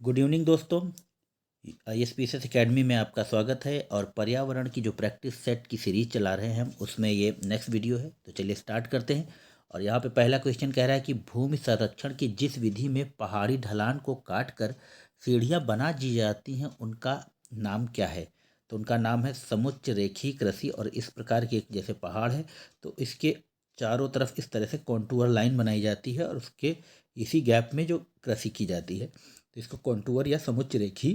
Good evening दोस्तों। ISPSS academy में आपका स्वागत है। और पर्यावरण की जो प्रैक्टिस सेट की सीरीज चला रहे हैं हम, उसमें ये नेक्स्ट वीडियो है। तो चलिए स्टार्ट करते हैं। और यहाँ पे पहला क्वेश्चन कह रहा है कि भूमि संरक्षण की जिस विधि में पहाड़ी ढलान को काट कर सीढ़ियाँ बना दी जाती हैं उनका नाम क्या है। तो उनका नाम है समुच्च रेखीय कृषि। और इस प्रकार की एक जैसे पहाड़ है तो इसके चारों तरफ इस तरह से कॉन्टूर लाइन बनाई जाती है और उसके इसी गैप में जो कृषि की जाती है तो इसको कॉन्टूर या समुच्च रेखीय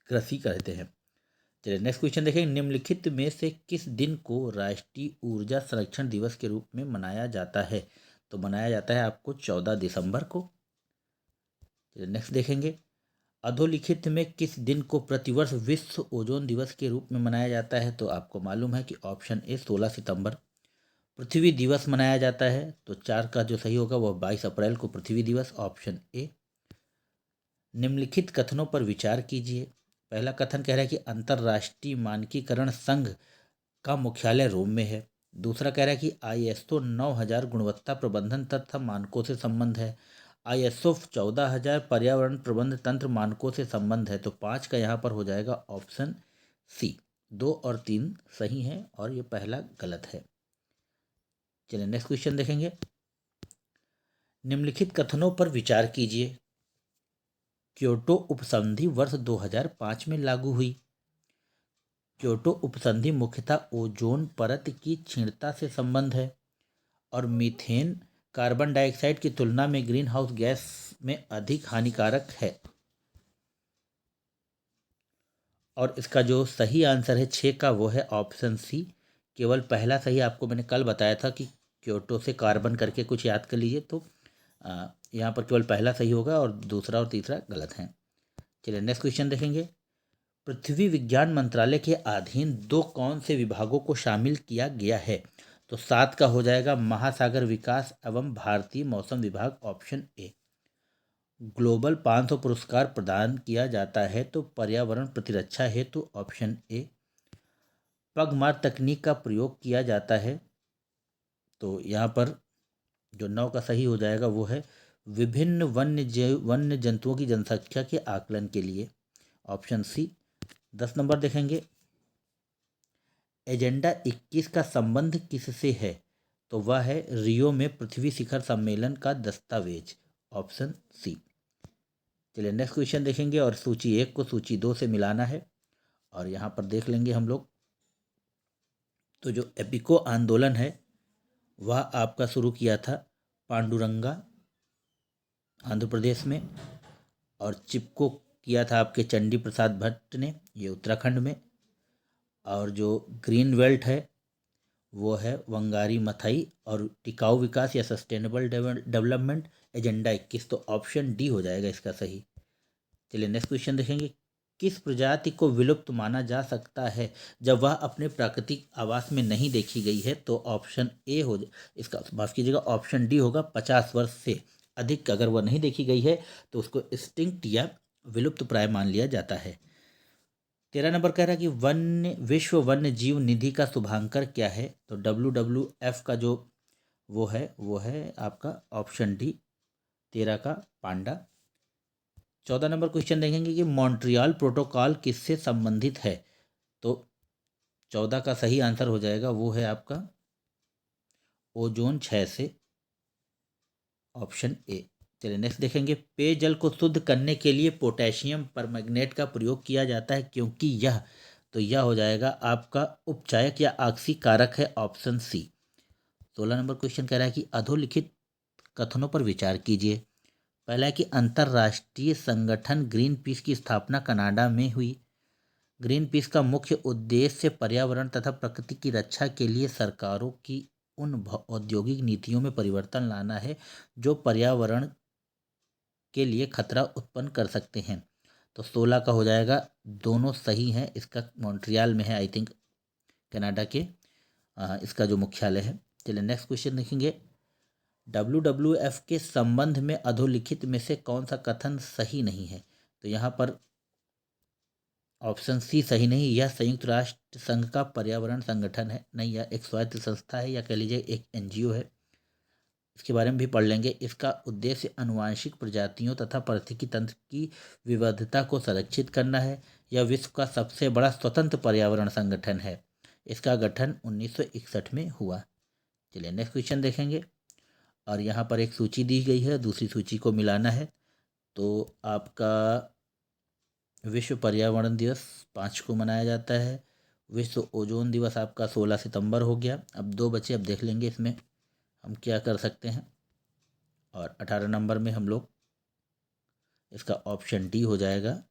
कृषि कहते हैं। चलिए नेक्स्ट क्वेश्चन देखें। निम्नलिखित में से किस दिन को राष्ट्रीय ऊर्जा संरक्षण दिवस के रूप में मनाया जाता है। तो मनाया जाता है आपको 14 दिसंबर को। चलिए नेक्स्ट देखेंगे। अधोलिखित में किस दिन को प्रतिवर्ष विश्व ओजोन दिवस के रूप में मनाया जाता है। तो आपको मालूम है कि ऑप्शन ए 16 सितंबर। पृथ्वी दिवस मनाया जाता है तो 4 का जो सही होगा वह 22 अप्रैल को पृथ्वी दिवस, ऑप्शन ए। निम्नलिखित कथनों पर विचार कीजिए। पहला कथन कह रहा है कि अंतर्राष्ट्रीय मानकीकरण संघ का मुख्यालय रोम में है। दूसरा कह रहा है कि ISO 9000 गुणवत्ता प्रबंधन तथा मानकों से संबंध है। ISO 14000 पर्यावरण प्रबंध तंत्र मानकों से संबंध है। तो 5 का यहाँ पर हो जाएगा ऑप्शन सी। 2 और 3 सही हैं और ये पहला गलत है। चलिए नेक्स्ट क्वेश्चन देखेंगे। निम्नलिखित कथनों पर विचार कीजिए। क्योटो उपसंधि वर्ष 2005 में लागू हुई। क्योटो उपसंधि मुख्यतः ओजोन परत की क्षीणता से संबंध है और मीथेन कार्बन डाइऑक्साइड की तुलना में ग्रीन हाउस गैस में अधिक हानिकारक है। और इसका जो सही आंसर है 6 का वो है ऑप्शन सी। केवल पहला सही आपको मैंने कल बताया था कि क्योटो से कार्बन करके कुछ याद कर लीजिए। तो यहाँ पर केवल पहला सही होगा और दूसरा और तीसरा गलत है। चलिए नेक्स्ट क्वेश्चन देखेंगे। पृथ्वी विज्ञान मंत्रालय के अधीन 2 कौन से विभागों को शामिल किया गया है। तो 7 का हो जाएगा महासागर विकास एवं भारतीय मौसम विभाग, ऑप्शन ए। ग्लोबल 500 पुरस्कार प्रदान किया जाता है तो पर्यावरण प्रतिरक्षा हेतु, ऑप्शन ए। पगमार तकनीक का प्रयोग किया जाता है तो यहाँ पर जो 9 का सही हो जाएगा वो है विभिन्न वन्य जंतुओं की जनसंख्या के आकलन के लिए, ऑप्शन सी। 10 नंबर देखेंगे। एजेंडा 21 का संबंध किससे है। तो वह है रियो में पृथ्वी शिखर सम्मेलन का दस्तावेज, ऑप्शन सी। चलिए नेक्स्ट क्वेश्चन देखेंगे। और सूची 1 को सूची 2 से मिलाना है और यहाँ पर देख लेंगे हम लोग। तो जो एपिको आंदोलन है वह आपका शुरू किया था पांडुरंगा आंध्र प्रदेश में, और चिपको किया था आपके चंडी प्रसाद भट्ट ने, ये उत्तराखंड में। और जो ग्रीन बेल्ट है वो है वंगारी मथाई। और टिकाऊ विकास या सस्टेनेबल डेवलपमेंट एजेंडा 21, तो ऑप्शन डी हो जाएगा इसका सही। चलिए नेक्स्ट क्वेश्चन देखेंगे। किस प्रजाति को विलुप्त माना जा सकता है जब वह अपने प्राकृतिक आवास में नहीं देखी गई है। तो ऑप्शन ए हो इसका माफ कीजिएगा, ऑप्शन डी होगा। 50 वर्ष से अधिक अगर वह नहीं देखी गई है तो उसको एक्सटिंक्ट या विलुप्त प्राय मान लिया जाता है। 13 नंबर कह रहा है कि विश्व वन्य जीव निधि का शुभांकर क्या है। तो WWF का जो वो है आपका ऑप्शन डी, 13 का पांडा। 14 नंबर क्वेश्चन देखेंगे कि मॉन्ट्रियल प्रोटोकॉल किससे संबंधित है। तो 14 का सही आंसर हो जाएगा वो है आपका ओजोन क्षय से, ऑप्शन ए। चलिए नेक्स्ट देखेंगे। पेयजल को शुद्ध करने के लिए पोटेशियम परमैंगनेट का प्रयोग किया जाता है क्योंकि यह हो जाएगा आपका उपचायक या ऑक्सीकारक है, ऑप्शन सी। 16 नंबर क्वेश्चन कह रहा है कि अधोलिखित कथनों पर विचार कीजिए। पहला है कि अंतर्राष्ट्रीय संगठन ग्रीन पीस की स्थापना कनाडा में हुई। ग्रीन पीस का मुख्य उद्देश्य पर्यावरण तथा प्रकृति की रक्षा के लिए सरकारों की उन औद्योगिक नीतियों में परिवर्तन लाना है जो पर्यावरण के लिए खतरा उत्पन्न कर सकते हैं। तो 16 का हो जाएगा, दोनों सही हैं। इसका मॉन्ट्रियल में है आई थिंक, कनाडा के इसका जो मुख्यालय है। चलिए नेक्स्ट क्वेश्चन देखेंगे। WWF के संबंध में अधोलिखित में से कौन सा कथन सही नहीं है। तो यहाँ पर ऑप्शन सी सही नहीं। यह संयुक्त राष्ट्र संघ का पर्यावरण संगठन है नहीं, यह एक स्वायत्त संस्था है या कह लीजिए एक NGO है। इसके बारे में भी पढ़ लेंगे। इसका उद्देश्य आनुवंशिक प्रजातियों तथा पारिस्थितिकी तंत्र की विविधता को संरक्षित करना है। यह विश्व का सबसे बड़ा स्वतंत्र पर्यावरण संगठन है। इसका गठन 1961 में हुआ। चलिए नेक्स्ट क्वेश्चन देखेंगे। और यहाँ पर एक सूची दी गई है, दूसरी सूची को मिलाना है। तो आपका विश्व पर्यावरण दिवस 5 को मनाया जाता है। विश्व ओजोन दिवस आपका 16 सितंबर हो गया। अब 2 बचे, अब देख लेंगे इसमें हम क्या कर सकते हैं। और 18 नंबर में हम लोग इसका ऑप्शन डी हो जाएगा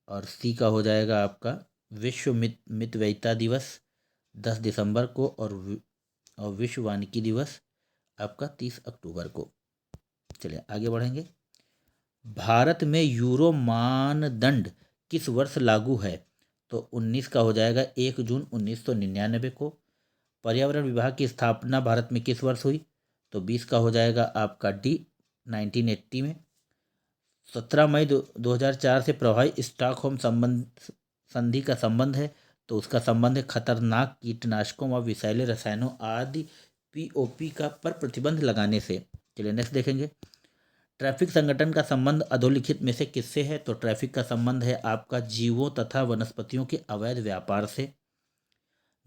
और सी का हो जाएगा आपका विश्व मितव्ययिता दिवस 10 दिसंबर को और विश्व वानिकी दिवस आपका 30 अक्टूबर को। चलिए आगे बढ़ेंगे। भारत में यूरो मानदंड किस वर्ष लागू है? तो 19 का हो जाएगा 1 जून 1999 को। पर्यावरण विभाग की स्थापना भारत में किस वर्ष हुई? तो 20 का हो जाएगा आपका डी 1980 में। 17 मई 2004 से प्रभावी स्टॉकहोम संधि का संबंध है। तो उसका संबंध है खतरनाक कीटनाशकों व विषैले रसायनों आदि पीओपी का पर प्रतिबंध लगाने से। चलिए नेक्स्ट देखेंगे। ट्रैफिक संगठन का संबंध अधोलिखित में से किससे है? तो ट्रैफिक का संबंध है आपका जीवों तथा वनस्पतियों के अवैध व्यापार से।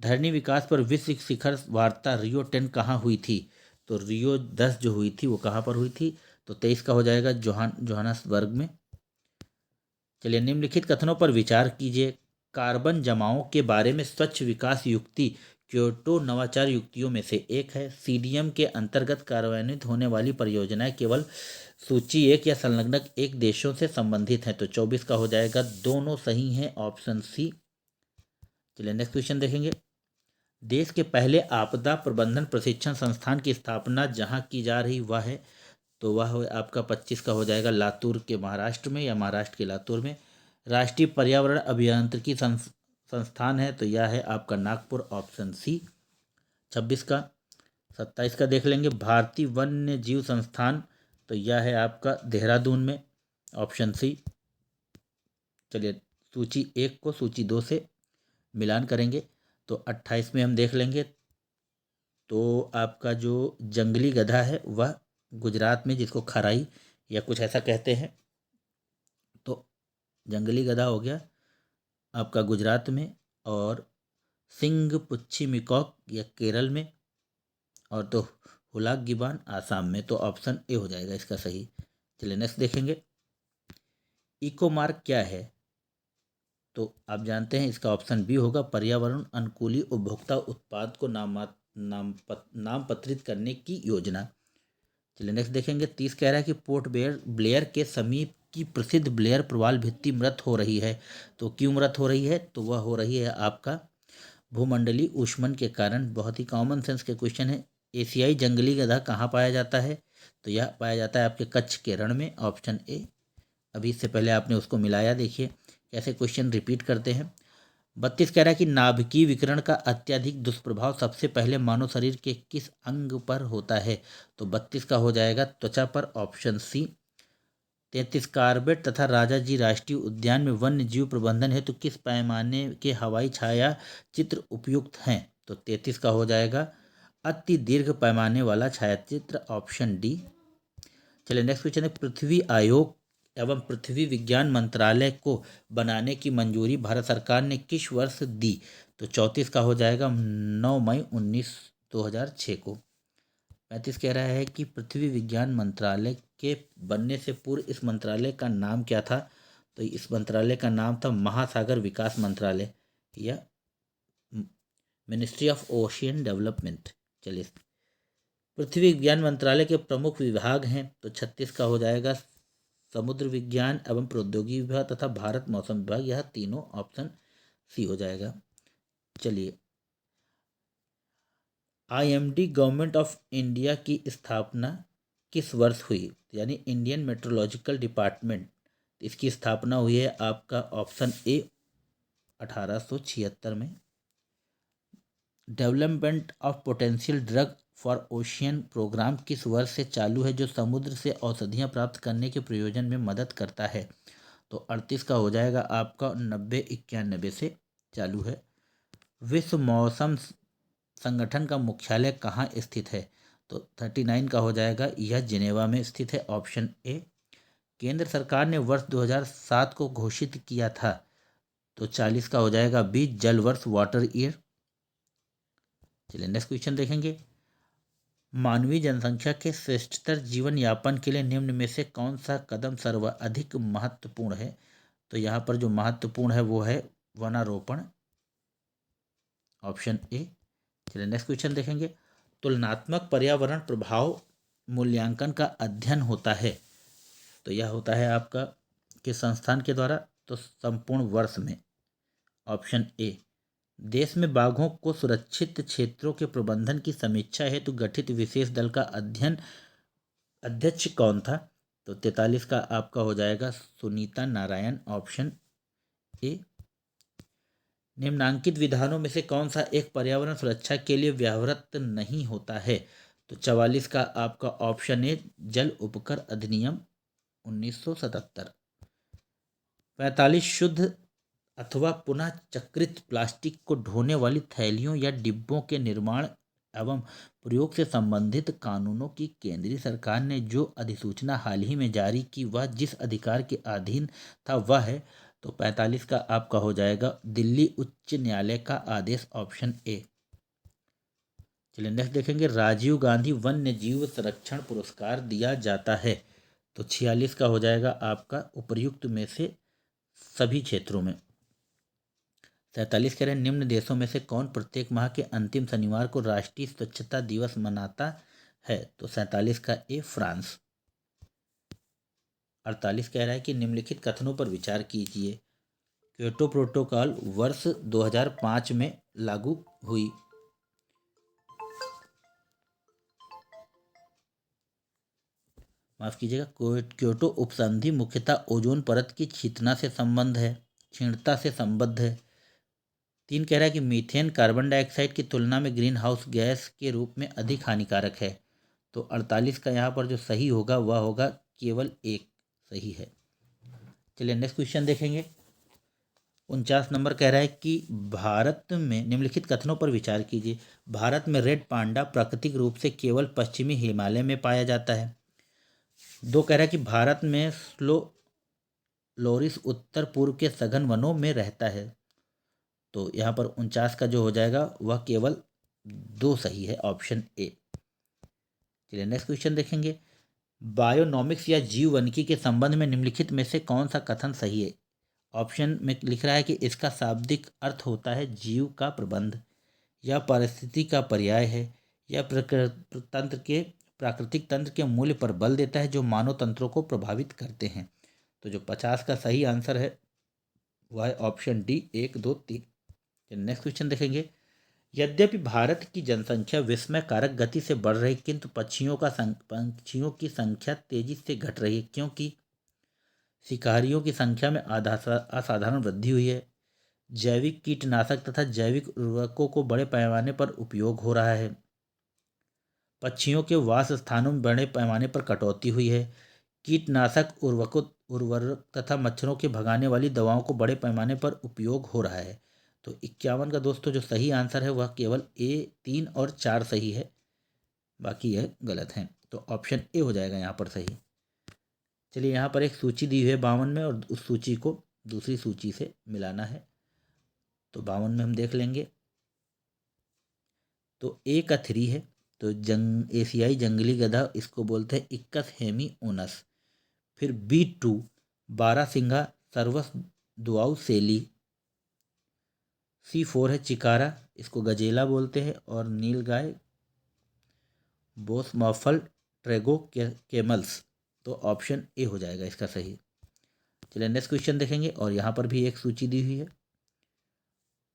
धरनी विकास पर विश्व शिखर वार्ता रियो 10 कहाँ हुई थी? तो रियो 10 जो हुई थी वो कहाँ पर हुई थी? तो 23 का हो जाएगा जोहानसबर्ग में। चलिए निम्नलिखित कथनों पर विचार कीजिए। कार्बन जमाओं के बारे में स्वच्छ विकास युक्ति क्योटो नवाचार युक्तियों में से एक है। सीडीएम के अंतर्गत कार्यान्वित होने वाली परियोजनाएं केवल सूची 1 या संलग्नक 1 देशों से संबंधित हैं। तो 24 का हो जाएगा दोनों सही हैं, ऑप्शन सी। चलिए नेक्स्ट क्वेश्चन देखेंगे। देश के पहले आपदा प्रबंधन प्रशिक्षण संस्थान की स्थापना जहां की जा रही वह है? तो वह आपका 25 का हो जाएगा लातूर के महाराष्ट्र में या महाराष्ट्र के लातूर में। राष्ट्रीय पर्यावरण अभियांत्रिकी संस्थान है तो यह है आपका नागपुर, ऑप्शन सी। 26 का 27 का देख लेंगे। भारतीय वन्य जीव संस्थान तो यह है आपका देहरादून में, ऑप्शन सी। चलिए सूची 1 को सूची 2 से मिलान करेंगे तो 28 में हम देख लेंगे। तो आपका जो जंगली गधा है वह गुजरात में, जिसको खराई या कुछ ऐसा कहते हैं, तो जंगली गधा हो गया आपका गुजरात में। और सिंह पुच्छी मिकॉक या केरल में। और तो हुलाक गिबान आसाम में। तो ऑप्शन ए हो जाएगा इसका सही। चलिए नेक्स्ट देखेंगे। इको मार्क क्या है? तो आप जानते हैं इसका ऑप्शन बी होगा पर्यावरण अनुकूली उपभोक्ता उत्पाद को नामपत्रित करने की योजना। चलिए नेक्स्ट देखेंगे। 30 कह रहा है कि पोर्ट ब्लेयर के समीप की प्रसिद्ध ब्लेयर प्रवाल भित्ति मृत हो रही है। तो क्यों मृत हो रही है? तो वह हो रही है आपका भूमंडलीय ऊष्मन के कारण। बहुत ही कॉमन सेंस के क्वेश्चन है। एशियाई जंगली गधा कहाँ पाया जाता है? तो यह पाया जाता है आपके कच्छ के रण में, ऑप्शन ए। अभी इससे पहले आपने उसको मिलाया, देखिए कैसे क्वेश्चन रिपीट करते हैं। 32 कह रहा है कि नाभिकीय विकिरण का अत्यधिक दुष्प्रभाव सबसे पहले मानव शरीर के किस अंग पर होता है? तो 32 का हो जाएगा त्वचा पर, ऑप्शन सी। 33 कार्बेट तथा राजाजी राष्ट्रीय उद्यान में वन्य जीव प्रबंधन हेतु किस पैमाने के हवाई छाया चित्र उपयुक्त हैं? तो 33 का हो जाएगा अति दीर्घ पैमाने वाला छायाचित्र, ऑप्शन डी। चलिए नेक्स्ट क्वेश्चन है। पृथ्वी आयोग एवं पृथ्वी विज्ञान मंत्रालय को बनाने की मंजूरी भारत सरकार ने किस वर्ष दी? तो 34 का हो जाएगा 9 मई 2006 को। 35 कह रहा है कि पृथ्वी विज्ञान मंत्रालय के बनने से पूर्व इस मंत्रालय का नाम क्या था? तो इस मंत्रालय का नाम था महासागर विकास मंत्रालय या मिनिस्ट्री ऑफ ओशियन डेवलपमेंट। चलिए पृथ्वी विज्ञान मंत्रालय के प्रमुख विभाग हैं तो 36 का हो जाएगा समुद्र विज्ञान एवं प्रौद्योगिकी विभाग तथा भारत मौसम विभाग। यह तीनों, ऑप्शन सी हो जाएगा। चलिए आईएमडी गवर्नमेंट ऑफ इंडिया की स्थापना किस वर्ष हुई? यानी इंडियन मेट्रोलॉजिकल डिपार्टमेंट, इसकी स्थापना हुई है आपका ऑप्शन ए 1876 में। Development of potential drug for ocean programme किस वर्ष से चालू है जो समुद्र से औषधियाँ प्राप्त करने के प्रयोजन में मदद करता है? तो 38 का हो जाएगा आपका 90-91 से चालू है। विश्व मौसम संगठन का मुख्यालय कहाँ स्थित है? तो 39 का हो जाएगा, यह जिनेवा में स्थित है, ऑप्शन ए। केंद्र सरकार ने वर्ष 2007 को घोषित किया था, तो 40 का हो जाएगा बी, जल वर्ष, वाटर ईयर। चलिए नेक्स्ट क्वेश्चन देखेंगे। मानवीय जनसंख्या के श्रेष्ठतर जीवन यापन के लिए निम्न में से कौन सा कदम सर्वाधिक महत्वपूर्ण है? तो यहाँ पर जो महत्वपूर्ण है वो है वनारोपण, ऑप्शन ए। चलिए नेक्स्ट क्वेश्चन देखेंगे। तुलनात्मक पर्यावरण प्रभाव मूल्यांकन का अध्ययन होता है, तो यह होता है आपका किस संस्थान के द्वारा? तो संपूर्ण वर्ष में, ऑप्शन ए। देश में बाघों को सुरक्षित क्षेत्रों के प्रबंधन की समीक्षा हेतु गठित विशेष दल का अध्यक्ष कौन था? तो 43 का आपका हो जाएगा सुनीता नारायण, ऑप्शन ए। निम्नांकित विधानों में से कौन सा एक पर्यावरण सुरक्षा के लिए व्यवहृत नहीं होता है? तो 44 का आपका ऑप्शन ए, जल उपकर अधिनियम 1977। 45 शुद्ध अथवा पुनः चक्रित प्लास्टिक को ढोने वाली थैलियों या डिब्बों के निर्माण एवं प्रयोग से संबंधित कानूनों की केंद्रीय सरकार ने जो अधिसूचना हाल ही में जारी की, वह जिस अधिकार के अधीन था वह है? तो 45 का आपका हो जाएगा दिल्ली उच्च न्यायालय का आदेश, ऑप्शन ए। चलिए नेक्स्ट देखेंगे। राजीव गांधी वन्य जीव संरक्षण पुरस्कार दिया जाता है, तो 46 का हो जाएगा आपका उपर्युक्त में से सभी क्षेत्रों में। 47 कह रहे हैं निम्न देशों में से कौन प्रत्येक माह के अंतिम शनिवार को राष्ट्रीय स्वच्छता दिवस मनाता है? तो 47 का ए, फ्रांस। 48 कह रहा है कि निम्नलिखित कथनों पर विचार कीजिए। क्योटो प्रोटोकॉल वर्ष 2005 में लागू हुई। माफ कीजिएगा, क्योटो उपसंधि मुख्यतः ओजोन परत की क्षीणता से संबद्ध है। 3 कह रहा है कि मीथेन कार्बन डाइऑक्साइड की तुलना में ग्रीन हाउस गैस के रूप में अधिक हानिकारक है। तो 48 का यहाँ पर जो सही होगा वह होगा केवल एक सही है। चलिए नेक्स्ट क्वेश्चन देखेंगे। 49 नंबर कह रहा है कि भारत में निम्नलिखित कथनों पर विचार कीजिए। भारत में रेड पांडा प्राकृतिक रूप से केवल पश्चिमी हिमालय में पाया जाता है। 2 कह रहा है कि भारत में स्लो लोरिस उत्तर पूर्व के सघन वनों में रहता है। तो यहाँ पर 49 का जो हो जाएगा वह केवल 2 सही है, ऑप्शन ए। चलिए नेक्स्ट क्वेश्चन देखेंगे। बायोनॉमिक्स या जीववनिकी के संबंध में निम्नलिखित में से कौन सा कथन सही है? ऑप्शन में लिख रहा है कि इसका शाब्दिक अर्थ होता है जीव का प्रबंध, या पारिस्थितिकी का पर्याय है, या प्राकृतिक तंत्र के मूल्य पर बल देता है जो मानव तंत्रों को प्रभावित करते हैं। तो जो 50 का सही आंसर है वह है ऑप्शन डी, 1, 2, 3। नेक्स्ट क्वेश्चन देखेंगे। यद्यपि भारत की जनसंख्या विस्मयकारक गति से बढ़ रही, किंतु पक्षियों की संख्या तेजी से घट रही है, क्योंकि शिकारियों की संख्या में असाधारण वृद्धि हुई है, जैविक कीटनाशक तथा जैविक उर्वरकों को बड़े पैमाने पर उपयोग हो रहा है, पक्षियों के वास स्थानों में बड़े पैमाने पर कटौती हुई है, कीटनाशक उर्वरक तथा मच्छरों के भगाने वाली दवाओं को बड़े पैमाने पर उपयोग हो रहा है। तो 51 का दोस्तों जो सही आंसर है वह केवल ए, 3 और 4 सही है, बाकी यह गलत है। तो ऑप्शन ए हो जाएगा यहाँ पर सही। चलिए यहाँ पर एक सूची दी हुई है 52 में, और उस सूची को दूसरी सूची से मिलाना है। तो 52 में हम देख लेंगे। तो ए का 3 है, तो एशियाई जंगली गधा, इसको बोलते हैं इक्कस हेमी ओनस। फिर B2 बारहसिंगा सर्वस दुआऊ सेली। C4 है चिकारा, इसको गजेला बोलते हैं, और नीलगाय बोसमॉफल ट्रेगो केमल्स। तो ऑप्शन ए हो जाएगा इसका सही। चलिए नेक्स्ट क्वेश्चन देखेंगे, और यहाँ पर भी एक सूची दी हुई है,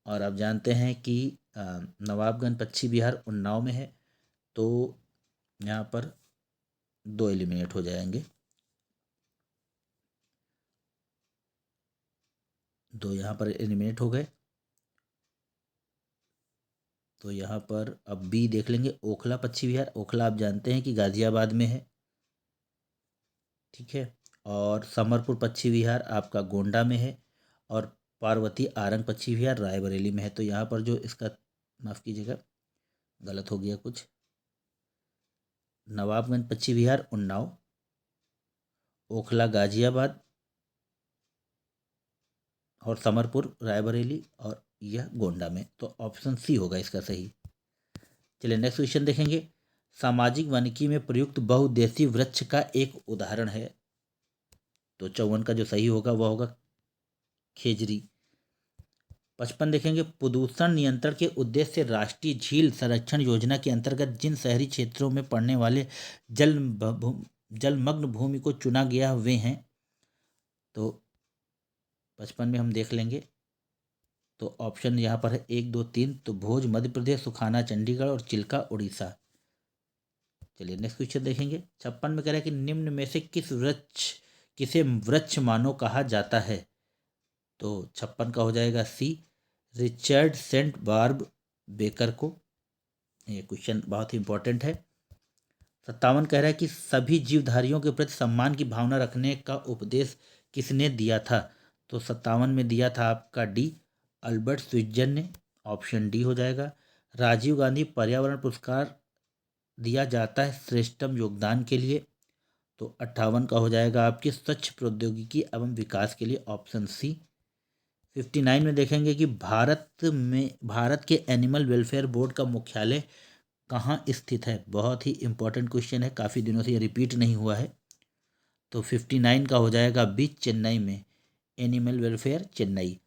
और आप जानते हैं कि नवाबगंज पश्चिम बिहार उन्नाव में है, तो यहाँ पर 2 एलिमिनेट हो जाएंगे, 2 यहाँ पर एलिमिनेट हो गए। तो यहाँ पर अब बी देख लेंगे, ओखला पश्चिम बिहार। ओखला आप जानते हैं कि गाजियाबाद में है, ठीक है। और समरपुर पश्चिम बिहार आपका गोंडा में है, और पार्वती आरंग पश्चिम बिहार रायबरेली में है। तो यहाँ पर जो इसका, माफ़ कीजिएगा गलत हो गया कुछ, नवाबगंज पश्चिम बिहार उन्नाव, ओखला गाजियाबाद और समरपुर रायबरेली और यह गोंडा में। तो ऑप्शन सी होगा इसका सही। चलिए नेक्स्ट क्वेश्चन देखेंगे। सामाजिक वानिकी में प्रयुक्त बहुउद्देशीय वृक्ष का एक उदाहरण है। तो 54 का जो सही होगा वह होगा खेजरी। 55 देखेंगे। प्रदूषण नियंत्रण के उद्देश्य से राष्ट्रीय झील संरक्षण योजना के अंतर्गत जिन शहरी क्षेत्रों में पड़ने वाले जलमग्न भूमि को चुना गया वे हैं। तो 55 में हम देख लेंगे। तो ऑप्शन यहाँ पर है 1 2 3। तो भोज मध्य प्रदेश, सुखाना चंडीगढ़ और चिल्का उड़ीसा। चलिए नेक्स्ट क्वेश्चन देखेंगे। 56 में कह रहा है कि निम्न में से किसे वृक्ष मानव कहा जाता है। तो 56 का हो जाएगा सी, रिचर्ड सेंट बार्ब बेकर को। ये क्वेश्चन बहुत ही इंपॉर्टेंट है। 57 कह रहा है कि सभी जीवधारियों के प्रति सम्मान की भावना रखने का उपदेश किसने दिया था। तो 57 में दिया था आपका डी, अल्बर्ट स्विट्जर ने। ऑप्शन डी हो जाएगा। राजीव गांधी पर्यावरण पुरस्कार दिया जाता है श्रेष्ठतम योगदान के लिए। तो 58 का हो जाएगा आपकी स्वच्छ प्रौद्योगिकी एवं विकास के लिए। Option C. 59 में देखेंगे कि भारत के एनिमल वेलफेयर बोर्ड का मुख्यालय कहाँ स्थित है। बहुत ही इंपॉर्टेंट क्वेश्चन है, काफ़ी दिनों से ये रिपीट नहीं हुआ है। तो 59 का हो जाएगा बी, चेन्नई में, एनिमल वेलफेयर चेन्नई।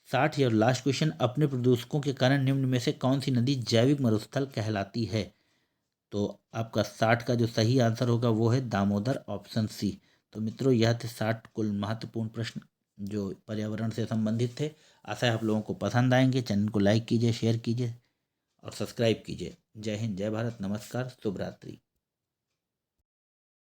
60 और लास्ट क्वेश्चन। अपने प्रदूषकों के कारण निम्न में से कौन सी नदी जैविक मरुस्थल कहलाती है। तो आपका 60 का जो सही आंसर होगा वो है दामोदर, ऑप्शन सी। तो मित्रों यह थे 60 कुल महत्वपूर्ण प्रश्न जो पर्यावरण से संबंधित थे। आशा है आप लोगों को पसंद आएंगे। चैनल को लाइक कीजिए, शेयर कीजिए और सब्सक्राइब कीजिए। जय हिंद, जय भारत, नमस्कार, शुभ रात्रि।